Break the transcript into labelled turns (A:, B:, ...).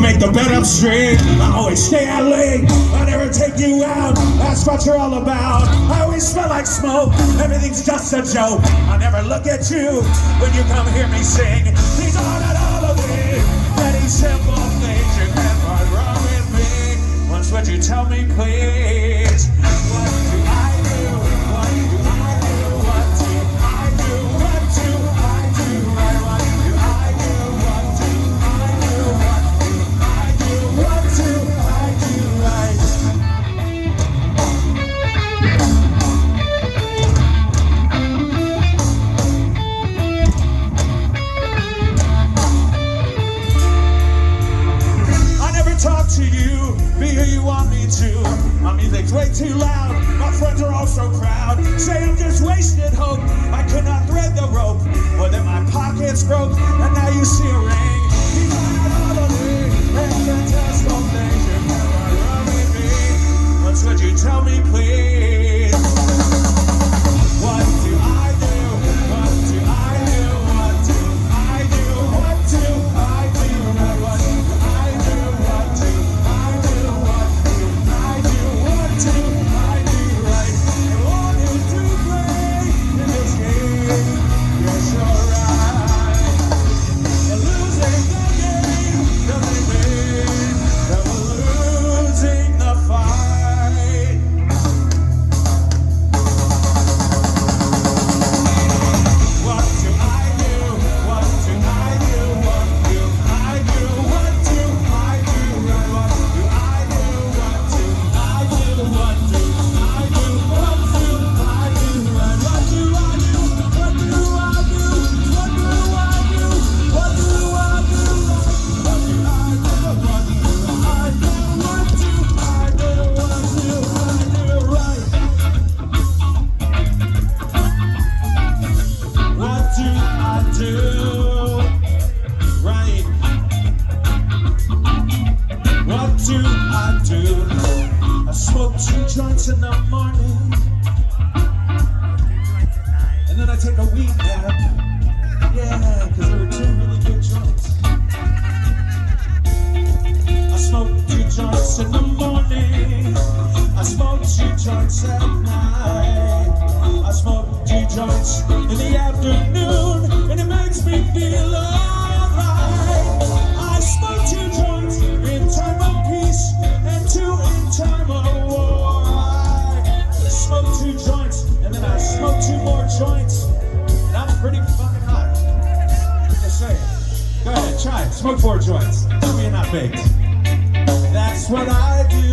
A: make the bed upstream. I always stay out late, I never take you out. That's what you're all about. I always smell like smoke, everything's just a joke. I never look at you when you come hear me sing. These are not all of the many simple things you can find wrong with me. Once would you tell me please? What do I do? What do I do? What do I do? What do I do? What do I do? What do I do? What do I do right? I never talk to you, be who you want me to. My music's way too loud, my friends are all so proud. Say I'm just wasted hope, I could not thread the rope. Well then my pockets broke, and now you see a ring. These are not all of me, and fantastic things you never run with me. Once would you tell me please? What do I do? What do I do? What do I do? What do I do? What do I do? What do I do? What do I do? What do I do right? I want you to play in this game. Yes, you're right. You're losing the game, nothing win. You're losing the fight. What do I do? What do I do? What do I do? What do I do? What do I do? What do I do? What do I do? What do I do? What do I do? What do I do? What do I do? What do I do? What do I do? What do I do? What do I do? What do I do right? What do I do right? What do I do? I smoke 2 joints in the morning, and then I take a weed nap. Yeah, because there were 2 really good joints. I smoke 2 joints in the morning. I smoke 2 joints at night. I smoke 2 joints in the afternoon, and it makes me feel alright. I smoke 2 joints in time of peace and 2 in time of war. I smoke 2 joints, and then I smoke 2 more joints, and I'm pretty fucking hot. Just say it. Go ahead, try it. Smoke 4 joints. Tell me you're not baked. That's what I do.